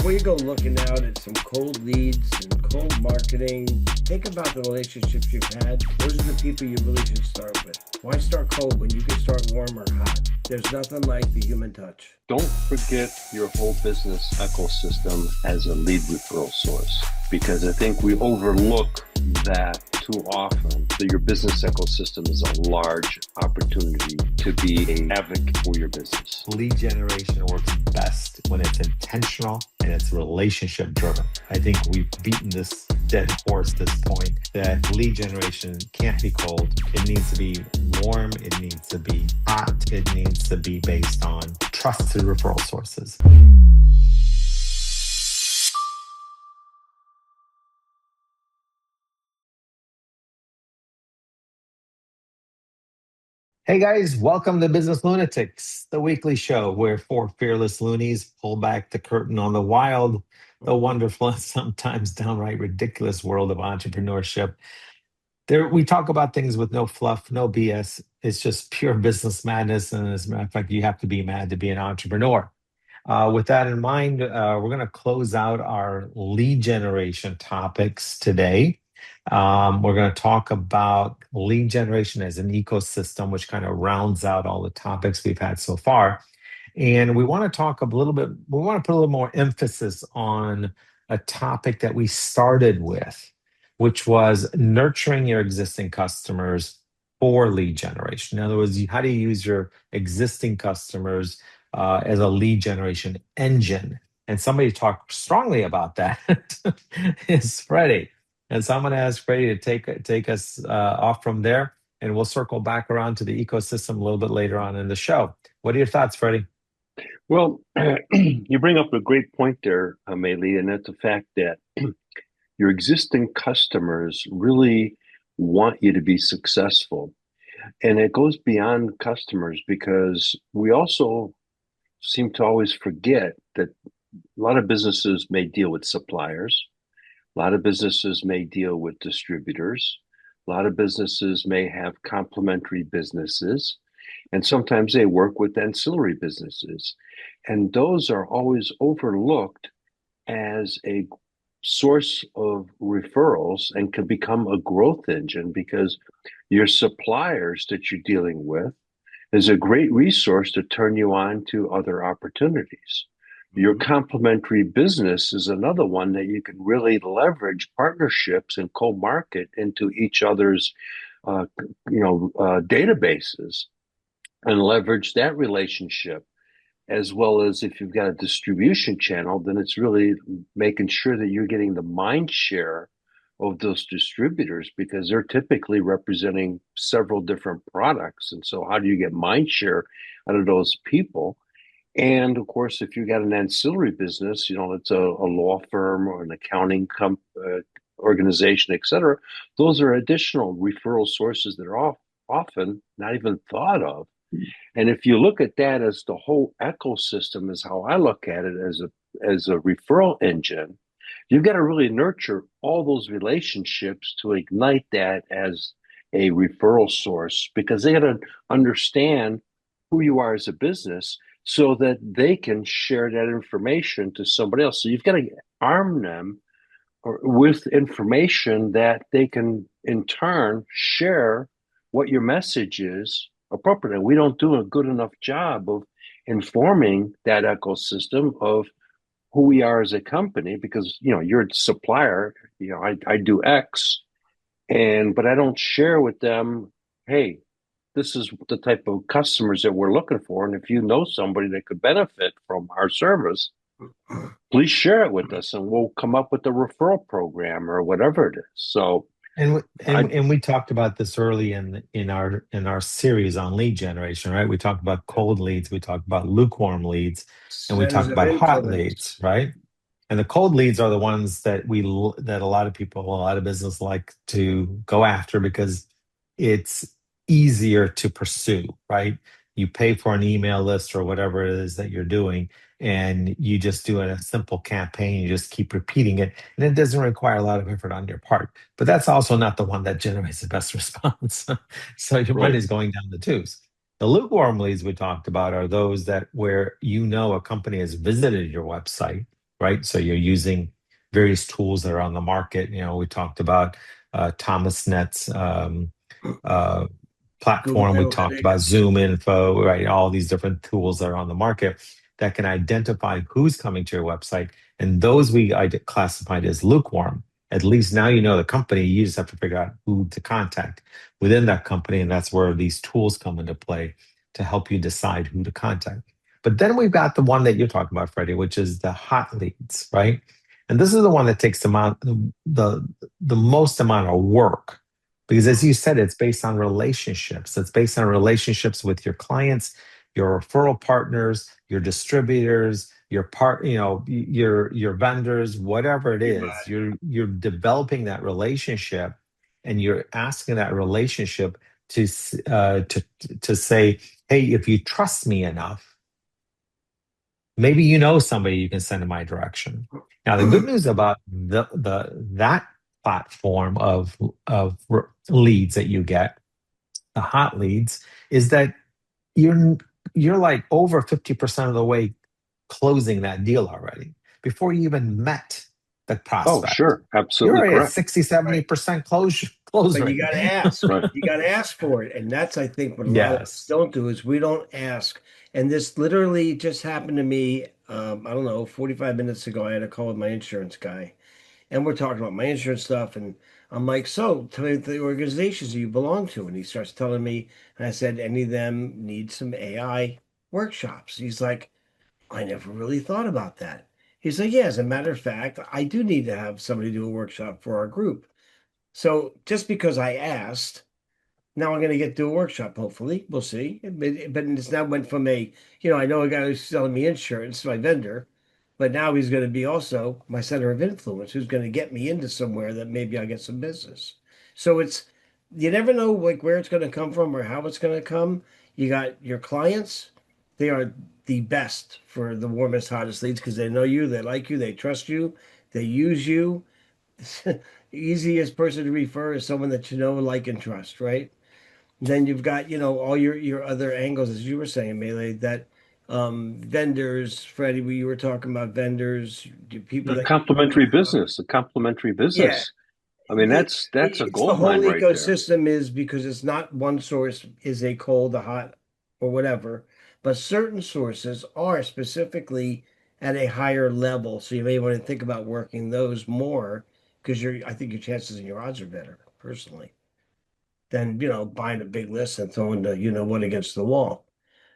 Before you go looking out at some cold leads and cold marketing, think about the relationships you've had. Those are the people you really should start with. Why start cold when you can start warm or hot? There's nothing like the human touch. Don't forget your whole business ecosystem as a lead referral source, because I think we overlook that too often. That your business ecosystem is a large opportunity to be an advocate for your business. Lead generation works best when it's intentional and it's relationship driven. I think we've beaten this dead horse at this point that lead generation can't be cold. It needs to be warm. It needs to be hot. It needs to be based on trusted referral sources. Hey guys, welcome to Business Lunatics, the weekly show where four fearless loonies pull back the curtain on the wild, the wonderful, and sometimes downright ridiculous world of entrepreneurship. We talk about things with no fluff, no BS. It's just pure business madness. And as a matter of fact, you have to be mad to be an entrepreneur. With that in mind, we're going to close out our lead generation topics today. We're going to talk about lead generation as an ecosystem, which kind of rounds out all the topics we've had so far. And we want to talk a little bit, we want to put a little more emphasis on a topic that we started with, which was nurturing your existing customers for lead generation. In other words, how do you use your existing customers as a lead generation engine? And somebody talked strongly about that is Freddy. And so I'm going to ask Freddy to take us off from there, and we'll circle back around to the ecosystem a little bit later on in the show. What are your thoughts, Freddy? Well, you bring up a great point there, Melih, and that's the fact that your existing customers really want you to be successful. And it goes beyond customers, because we also seem to always forget that a lot of businesses may deal with suppliers. A lot of businesses may deal with distributors. A lot of businesses may have complementary businesses. And sometimes they work with ancillary businesses. And those are always overlooked as a source of referrals and can become a growth engine, because your suppliers that you're dealing with is a great resource to turn you on to other opportunities. Your complementary business is another one that you can really leverage partnerships and co-market into each other's databases and leverage that relationship. As well as if you've got a distribution channel, then it's really making sure that you're getting the mind share of those distributors, because they're typically representing several different products. And so how do you get mind share out of those people? And of course, if you've got an ancillary business, it's a law firm or an accounting organization, et cetera, those are additional referral sources that are often not even thought of. And if you look at that as the whole ecosystem, is how I look at it, as a referral engine, you've got to really nurture all those relationships to ignite that as a referral source, because they got to understand who you are as a business so that they can share that information to somebody else. So you've got to arm them with information that they can in turn share what your message is appropriately. We don't do a good enough job of informing that ecosystem of who we are as a company, because you're a supplier. I do X, but I don't share with them, hey, this is the type of customers that we're looking for, and if you know somebody that could benefit from our service, please share it with us, and we'll come up with a referral program or whatever it is. So. And we talked about this early in our series on lead generation, right? We talked about cold leads, we talked about lukewarm leads, and we talked about hot leads, right? And the cold leads are the ones that a lot of people, a lot of business like to go after, because it's easier to pursue, right? You pay for an email list or whatever it is that you're doing, and you just do a simple campaign. You just keep repeating it, and it doesn't require a lot of effort on your part. But that's also not the one that generates the best response. So your money's going down the tubes. The lukewarm leads we talked about are those that where a company has visited your website, right? So you're using various tools that are on the market. We talked about Thomas Net's uh, Google platform. We talked about Analytics. Zoom Info, right? All these different tools that are on the market that can identify who's coming to your website. And those classified as lukewarm. At least now you know the company. You just have to figure out who to contact within that company. And that's where these tools come into play to help you decide who to contact. But then we've got the one that you're talking about, Freddie, which is the hot leads, right? And this is the one that takes the most amount of work because, as you said, it's based on relationships. It's based on relationships with your clients, your referral partners, your distributors, your vendors, whatever it is. You're developing that relationship, and you're asking that relationship to say, hey, if you trust me enough, maybe you know somebody you can send in my direction. Now, the good news about that platform of leads that you get, the hot leads, is that you're like over 50% of the way closing that deal already before you even met the Oh, prospect. sure. You're Absolutely already at correct. 60, 70% close But you rate. got to ask. Right. You got to ask for it. And that's, I think, what a lot of us Yes. don't do is we don't ask. And this literally just happened to me, I don't know, 45 minutes ago. I had a call with my insurance guy, and we're talking about my insurance stuff. And I'm like, so tell me the organizations you belong to. And he starts telling me, and I said, any of them need some AI workshops. He's like, I never really thought about that. He's like, yeah, as a matter of fact, I do need to have somebody do a workshop for our group. So just because I asked, now I'm going to get to do a workshop. Hopefully, we'll see. But it's now went from I know a guy who's selling me insurance, my vendor, but now he's going to be also my center of influence, who's going to get me into somewhere that maybe I'll get some business. So you never know like where it's going to come from or how it's going to come. You got your clients; they are the best for the warmest, hottest leads because they know you, they like you, they trust you, they use you. Easiest person to refer is someone that you know, like, and trust, right? Then you've got, all your other angles, as you were saying, Melih, that vendors, Freddie, we you were talking about vendors, people that you work with. A complementary Yeah, business. I mean, that's a it's the gold whole mine right there. ecosystem is because it's not one source is a cold, a hot, or whatever, but certain sources are specifically at a higher level. So you may want to think about working those more because I think your chances and your odds are better, personally, than buying a big list and throwing the what against the wall.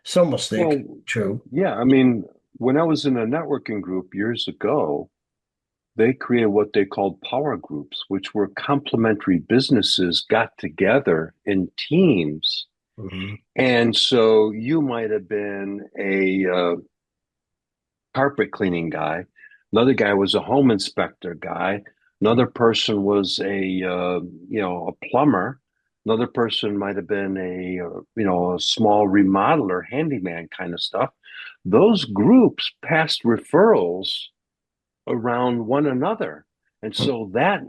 Some will stick, Well, true. yeah, I mean, when I was in a networking group years ago, they created what they called power groups, which were complementary businesses got together in teams. Hmm. And so you might have been a carpet cleaning guy. Another guy was a home inspector guy. Another person was a plumber. Another person might have been a small remodeler, handyman kind of stuff. Those groups passed referrals around one another. And so that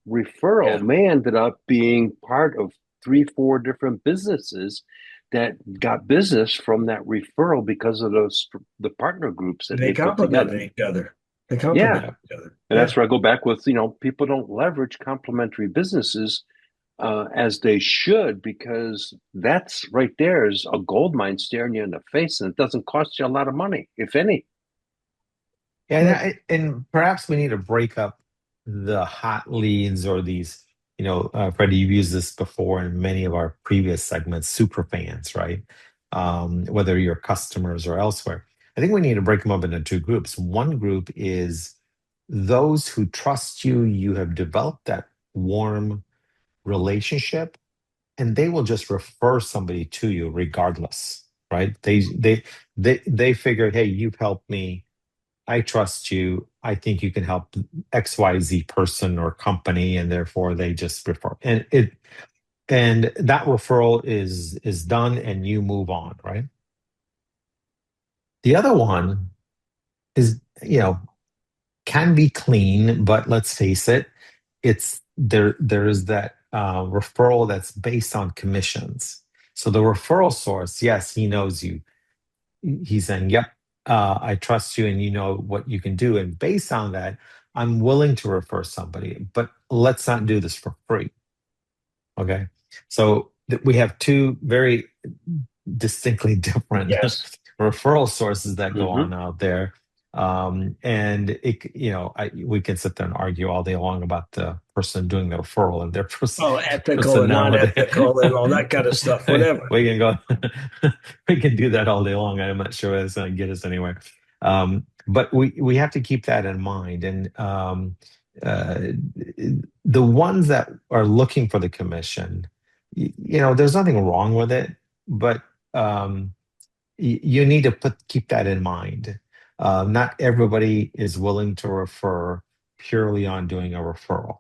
referral Yeah, may ended up being part of three, four different businesses that got business from that referral because of the partner groups that they they put together. complement each other. They Yeah. complement each other. And Yeah. that's where I go back with, people don't leverage complementary businesses as they should, because that's right there is a gold mine staring you in the face, and it doesn't cost you a lot of money, if any. And, Well, and perhaps we need to break up the hot leads or these, Freddie, you've used this before in many of our previous segments, super fans, right? Whether you're customers or elsewhere. I think we need to break them up into two groups. One group is those who trust you, you have developed that warm relationship, and they will just refer somebody to you regardless, right? They figure, hey, you've helped me, I trust you. I think you can help XYZ person or company, and therefore they just refer. And that referral is done and you move on, right? The other one is, can be clean, but let's face it, there's that referral that's based on commissions. So the referral source, yes, he knows you. He's saying, yep, I trust you and you know what you can do. And based on that, I'm willing to refer somebody, but let's not do this for free. Okay. So we have two very distinctly different Yes. referral sources that go Hmm. on out there. And we can sit there and argue all day long about the person doing the referral and their Oh, ethical and personality. non-ethical and all that kind of stuff, whatever. We can go, we can do that all day long. I'm not sure it's going to get us anywhere. But we have to keep that in mind. And uh, the ones that are looking for the commission, there's nothing wrong with it, but um, you need to keep that in mind. Not everybody is willing to refer purely on doing a referral.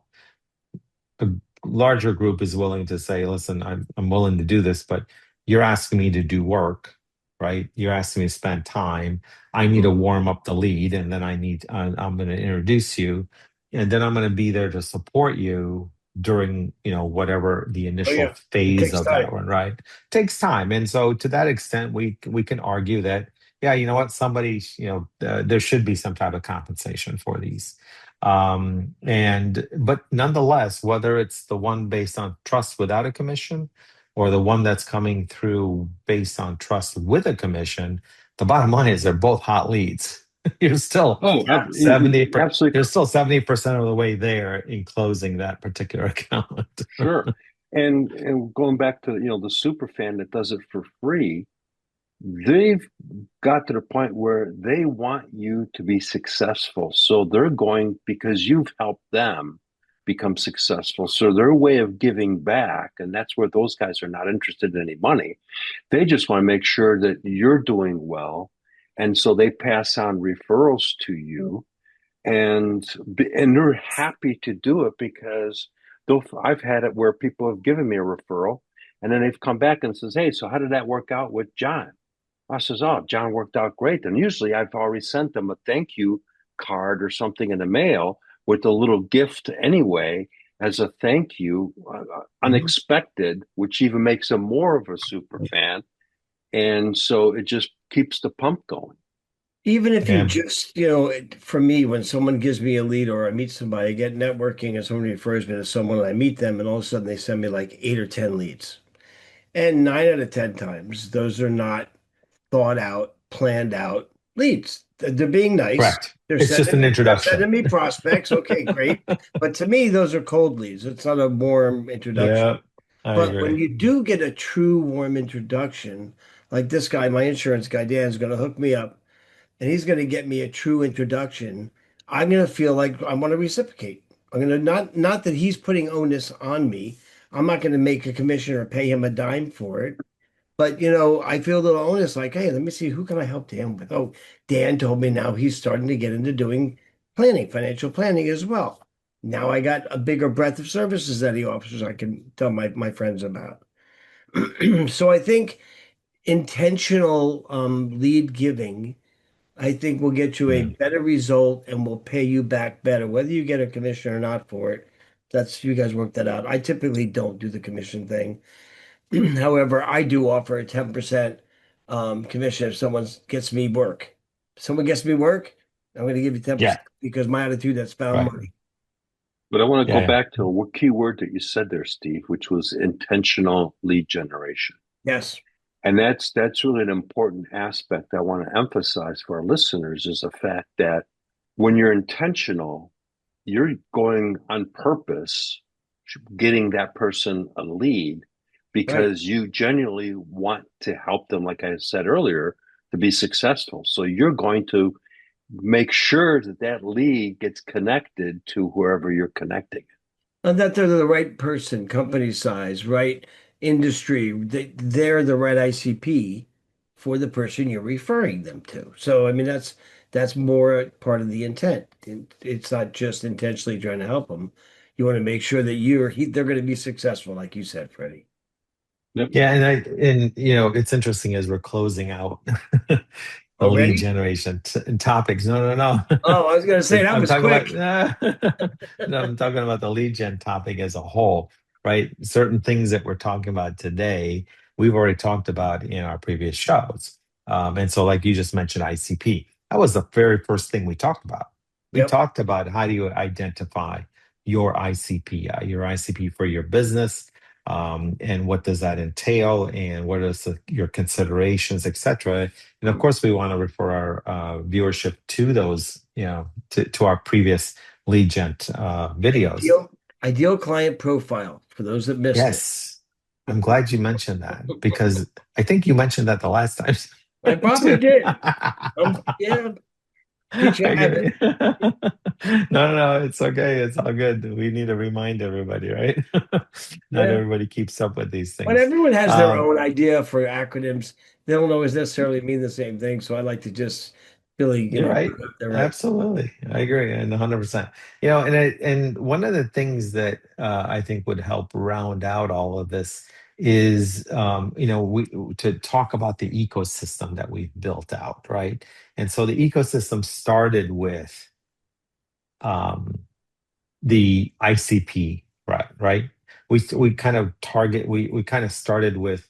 A larger group is willing to say, listen, I'm willing to do this, but you're asking me to do work, right? You're asking me to spend time. I need to Hmm. warm up the lead, and then I'm going to introduce you, and then I'm going to be there to support you during, whatever the Oh initial yeah, it phase takes of time. that one, right? Takes time. And so to that extent, we can argue that, yeah, you know what, somebody, there should be some type of compensation for these. But nonetheless, whether it's the one based on trust without a commission or the one that's coming through based on trust with a commission, the bottom line is they're both hot leads. You're still Oh, Yeah. 70 absolutely. you're still 70% of the way there in closing that particular account. Sure. And going back to, the super fan that does it for free, they've got to the point where they want you to be successful. So they're going because you've helped them become successful. So their way of giving back, and that's where those guys are not interested in any money. They just want to make sure that you're doing well. And so they pass on referrals to you, and they're happy to do it because though I've had it where people have given me a referral and then they've come back and says, "Hey, so how did that work out with John?" I says, "Oh, John worked out great." And usually I've already sent them a thank you card or something in the mail with a little gift anyway as a thank you, Mhm. unexpected, which even makes them more of a super fan. And so it just keeps the pump going. Even if you Yeah, just, for me, when someone gives me a lead or I meet somebody, I get networking and someone refers me to someone and I meet them and all of a sudden they send me like 8 or 10 leads. And 9 out of 10 times, those are not thought out, planned out leads. They're being nice. correct. They're It's just sending an me, they're introduction. sending me prospects. Okay, great. But to me, those are cold leads. It's not a warm introduction. Yeah, I But when agree. you do get a true warm introduction, like this guy, my insurance guy, Dan's going to hook me up and he's going to get me a true introduction, I'm going to feel like I want to reciprocate. I'm going to not that he's putting onus on me. I'm not going to make a commission or pay him a dime for it. But I feel a little onus like, hey, let me see who can I help Dan with. Oh, Dan told me now he's starting to get into doing planning, financial planning as well. Now I got a bigger breadth of services that he offers I can tell my friends about. So I think intentional lead giving I think will get you a Yeah. better result and will pay you back better, whether you get a commission or not for it. That's you guys work that out. I typically don't do the commission thing. However, I do offer a 10% commission if someone gets me work. If someone gets me work, I'm going to give you Yeah, 10% because my attitude that's found right. money. But I want to Yeah, go yeah. back to a key word that you said there, Steve, which was intentional lead generation. Yes. And that's really an important aspect I want to emphasize for our listeners is the fact that when you're intentional, you're going on purpose, getting that person a lead Right. because you genuinely want to help them, like I said earlier, to be successful. So you're going to make sure that that lead gets connected to whoever you're connecting. And that they're the right person, company size, right industry. They're the right ICP for the person you're referring them to. So, I mean, that's more part of the intent. It's not just intentionally trying to help them. You want to make sure that they're going to be successful, like you said, Freddie. Yep. Yeah, and it's interesting as we're closing out the lead Already? generation topics. No, no, no. Oh, I was going to say that I'm was talking about quick. no, I'm talking about the lead gen topic as a whole, right? Certain things that we're talking about today, we've already talked about in our previous shows. And so, like you just mentioned, ICP. That was the very first thing we talked about. We Yep. talked about how do you identify your ICP for your business, and what does that entail, and what is your considerations, etc. And of course, we want to refer our viewership to those, to our previous lead gen videos. Ideal client profile for those that missed it. Yes, I'm glad you mentioned that because I think you mentioned that the last time I probably too. did. Yeah, teach you a habit. Okay. No, it's okay. It's all good. We need to remind everybody, right? Not Yeah. everybody keeps up with these But things. everyone has their Um, own idea for acronyms. They don't always necessarily mean the same thing. So I like to just really, you're right. put out there right. Absolutely. I agree. And 100%. And one of the things that I think would help round out all of this is, we to talk about the ecosystem that we've built out, right? And so the ecosystem started with um, the ICP, right? We kind of we kind of started with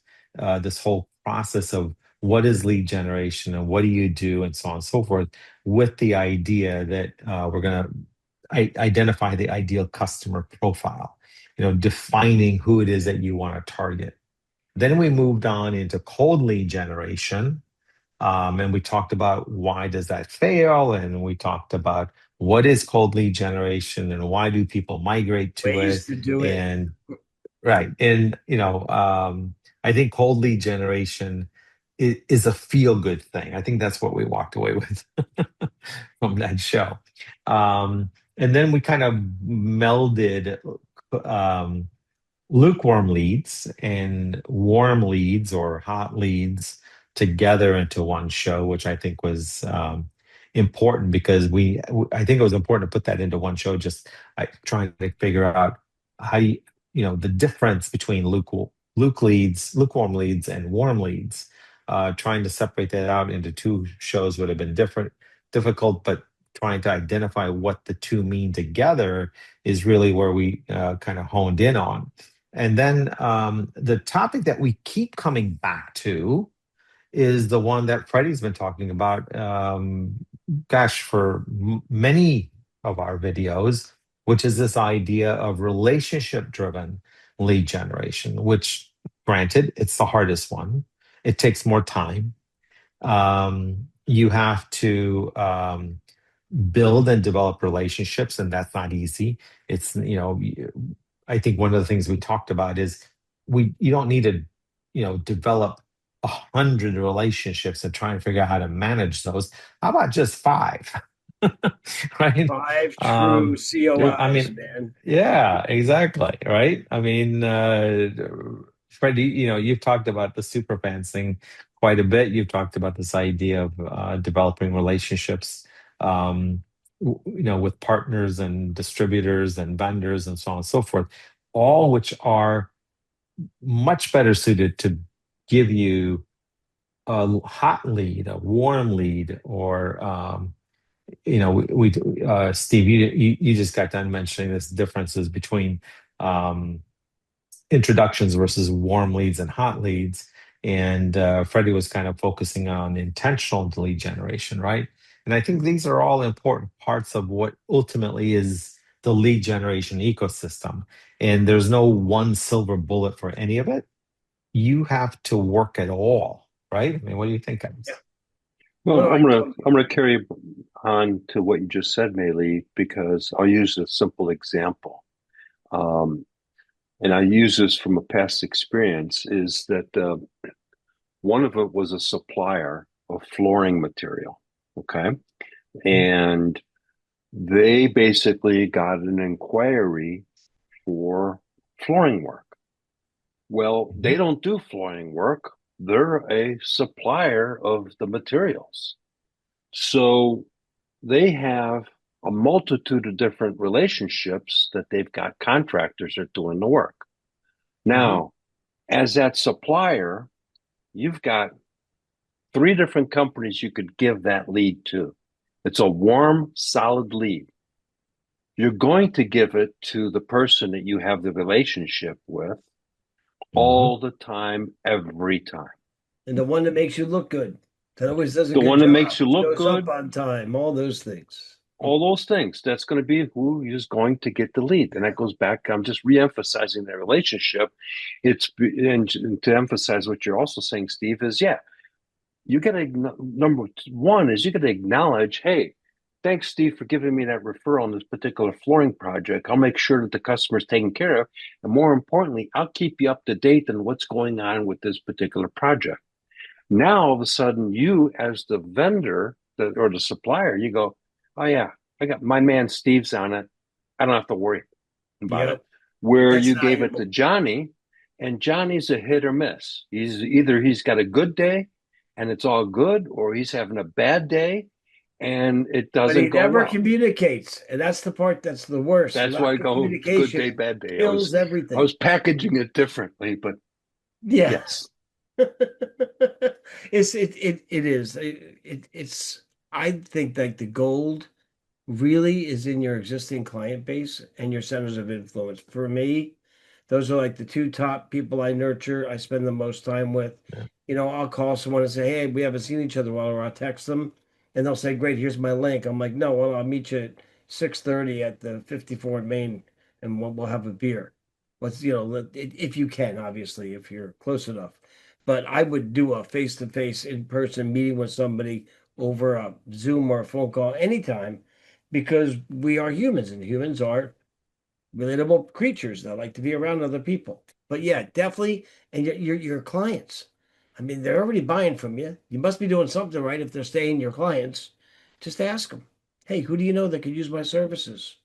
this whole process of what is lead generation and what do you do and so on and so forth, with the idea that we're going to identify the ideal customer profile, defining who it is that you want to target. Then we moved on into cold lead generation, and we talked about why does that fail, and we talked about what is cold lead generation and why do people migrate to Ways it. to do it. And right, and I think cold lead generation is a feel good thing. I think that's what we walked away with from that show. And then we kind of melded um, lukewarm leads and warm leads or hot leads together into one show, which I think was important because I think it was important to put that into one show, just trying to figure out how the difference between lukewarm leads and warm leads. Trying to separate that out into two shows would have been difficult, but trying to identify what the two mean together is really where we kind of honed in on. And then the topic that we keep coming back to is the one that Freddie's been talking about, for many of our videos, which is this idea of relationship driven lead generation, which, granted, it's the hardest one. It takes more time. You have to build and develop relationships, and that's not easy. It's, I think one of the things we talked about is you don't need to, develop 100 relationships and try and figure out how to manage those. How about just five? Right? 5 true Um, I COIs, mean, man. yeah, exactly. Right? I mean, Freddie, you've talked about the super fans thing quite a bit. You've talked about this idea of developing relationships, with partners and distributors and vendors and so on and so forth, all which are much better suited to give you a hot lead, a warm lead, or Steve, you just got done mentioning this differences between um, introductions versus warm leads and hot leads. And Freddie was kind of focusing on intentional lead generation, right? And I think these are all important parts of what ultimately is the lead generation ecosystem. And there's no one silver bullet for any of it. You have to work at all, right? I mean, what do you think, Yeah. guys? Well, No, I I'm gonna carry on to what you just said, Melih, because I'll use a simple example. Um, and I use this from a past experience, is that one of it was a supplier of flooring material. Okay. And they basically got an inquiry for flooring work. Well, they Mhm. don't do flooring work. They're a supplier of the materials. So they have a multitude of different relationships that they've got contractors that are doing the work. Mhm. Now, as that supplier, you've got three different companies you could give that lead to. It's a warm, solid lead. You're going to give it to the person that you have the relationship with Mhm. all the time, every time. And the one that makes you look good. That always does a The good one that job. makes you look Shows up good, on time. All those things. all those things. That's going to be who is going to get the lead. And that goes back, I'm just re-emphasizing that relationship. And to emphasize what you're also saying, Steve, is yeah, you got to, number one is you got to acknowledge, hey, thanks, Steve, for giving me that referral on this particular flooring project. I'll make sure that the customer's taken care of. And more importantly, I'll keep you up to date on what's going on with this particular project. Now, all of a sudden, you as the vendor or the supplier, you go, oh, yeah, I got my man Steve's on it. I don't have to worry about it. Yep. Where That's you gave it to valuable. Johnny, and Johnny's a hit or miss. He's got a good day and it's all good, or he's having a bad day and it But he doesn't go never well. communicates. And that's the part that's the worst. That's why I Lack of go good day, communication bad day. kills I everything. was packaging it differently, but Yeah. yes. It's I think like the gold really is in your existing client base and your centers of influence. For me, those are like the two top people I nurture. I spend the most time with. Yeah. I'll call someone and say, "Hey, we haven't seen each other in a while," or I'll text them, and they'll say, "Great, here's my link." I'm like, "No, well, I'll meet you at 6:30 at the 54 Main, and we'll have a beer." If you can, obviously, if you're close enough. But I would do a face-to-face, in-person meeting with somebody over a Zoom or a phone call anytime because we are humans and humans are relatable creatures that like to be around other people. But yeah, definitely. And your clients. I mean, they're already buying from you. You must be doing something right if they're staying your clients. Just ask them, hey, who do you know that could use my services?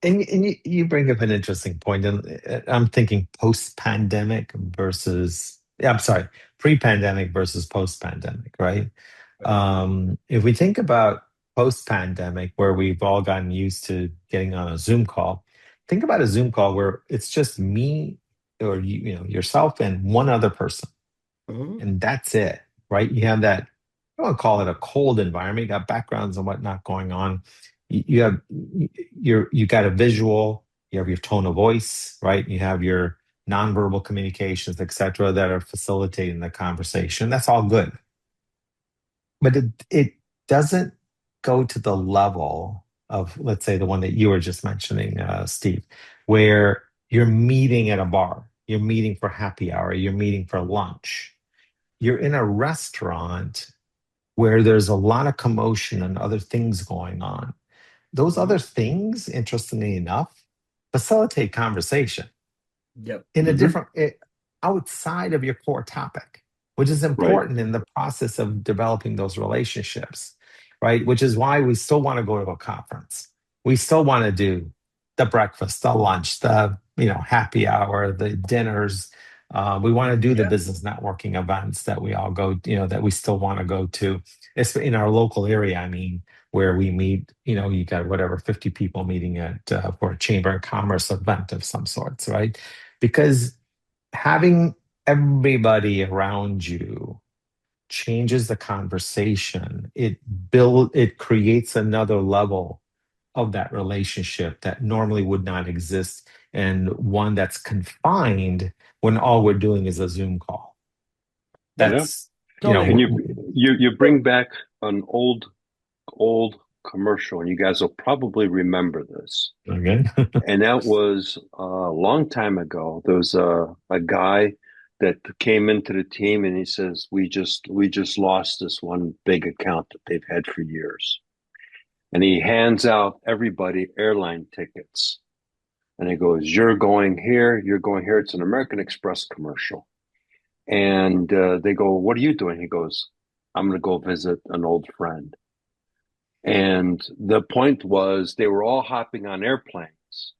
And you bring up an interesting point, and I'm thinking post-pandemic versus, yeah, I'm sorry, pre-pandemic versus post-pandemic, right? Right. If we think about post-pandemic, where we've all gotten used to getting on a Zoom call, think about a Zoom call where it's just me or yourself and one other person, Mhm. and that's it, right? You have that, I don't call it a cold environment. You got backgrounds and whatnot going on. You have you got a visual, you have your tone of voice, right? You have your nonverbal communications, etc., that are facilitating the conversation. That's all good. But it doesn't go to the level of, let's say, the one that you were just mentioning, Steve, where you're meeting at a bar, you're meeting for happy hour, you're meeting for lunch, you're in a restaurant where there's a lot of commotion and other things going on. Those other Mhm. things, interestingly enough, facilitate conversation Yep. in a Mm-hmm. different, outside of your core topic, which is Right. important in the process of developing those relationships, right? Which is why we still want to go to a conference. We still want to do the breakfast, the lunch, the happy hour, the dinners. We want to do the Yep. business networking events that we all go, that we still want to go to. It's in our local area. I mean, where we meet, you got whatever 50 people meeting at for a chamber of commerce event of some sorts, right? Because having everybody around you changes the conversation. It creates another level of that relationship that normally would not exist, and one that's confined when all we're doing is a Zoom call. Yeah. That's Totally And agree. you bring back an old commercial, and you guys will probably remember this. again. And that was a long time ago. There was a guy that came into the team, and he says, "We just lost this one big account that they've had for years." And he hands out everybody airline tickets, and he goes, "You're going here. You're going here." It's an American Express commercial, and they go, "What are you doing?" He goes, "I'm going to go visit an old friend." And the point was, they were all hopping on airplanes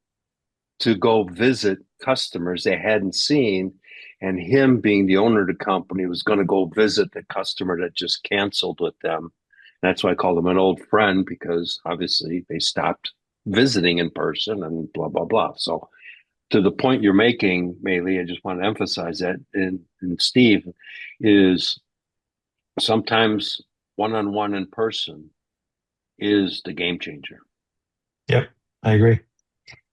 to go visit customers they hadn't seen. And him being the owner of the company was going to go visit the customer that just canceled with them. And that's why I called him an old friend, because obviously they stopped visiting in person and blah, blah, blah. So to the point you're making, Melih, I just want to emphasize that. And Steve, is sometimes one-on-one in person is the game changer. Yep, I agree.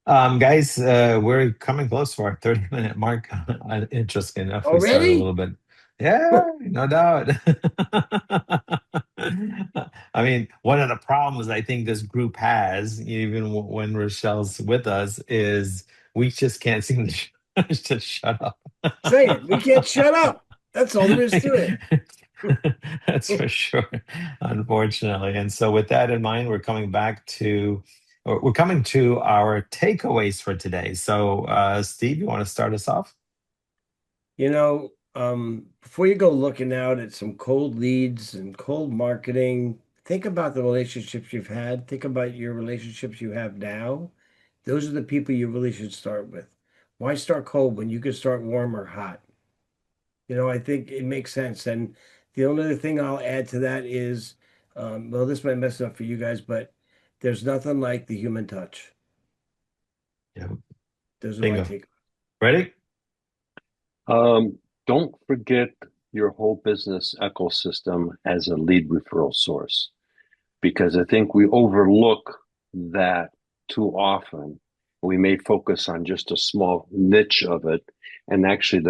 Guys, we're coming close to our 30-minute mark. Interesting enough, we started a Already? little bit. Yeah, no doubt. I mean, one of the problems I think this group has, even when Rochelle's with us, is we just can't seem to, to shut up. Say it. We can't shut up. That's all there is to it. That's for sure, unfortunately. And so, with that in mind, we're coming to our takeaways for today. So, Steve, you want to start us off? Before you go looking out at some cold leads and cold marketing, think about the relationships you've had. Think about your relationships you have now. Those are the people you really should start with. Why start cold when you can start warm or hot? I think it makes sense. And the only other thing I'll add to that is, well, this might mess it up for you guys, but there's nothing like the human touch. Yeah, Those are my bingo. take. Ready? Don't forget your whole business ecosystem as a lead referral source, because I think we overlook that too often. We may focus on just a small niche of it, and actually,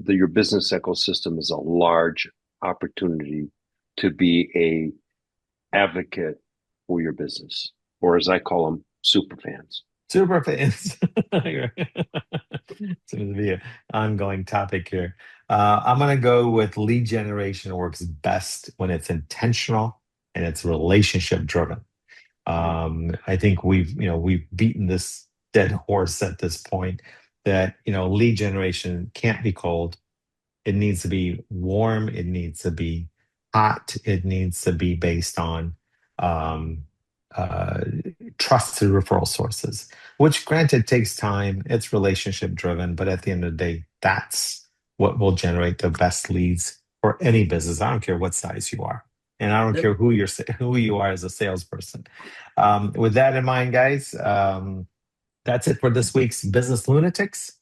your business ecosystem is a large opportunity to be a advocate for your business, or as I call them, super fans. Super fans. Seems to be an ongoing topic here. I'm going to go with lead generation works best when it's intentional and it's relationship driven. I think we've beaten this dead horse at this point that lead generation can't be cold. It needs to be warm. It needs to be hot. It needs to be based on um, uh, trusted referral sources, which granted takes time. It's relationship driven, but at the end of the day, that's what will generate the best leads for any business. I don't care what size you are, and I don't Yep. care who you are as a salesperson. With that in mind, guys, that's it for this week's Business Lunatics.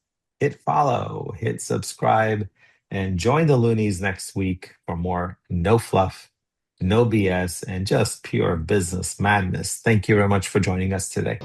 Hit follow, hit subscribe, and join the loonies next week for more no fluff, no BS, and just pure business madness. Thank you very much for joining us today.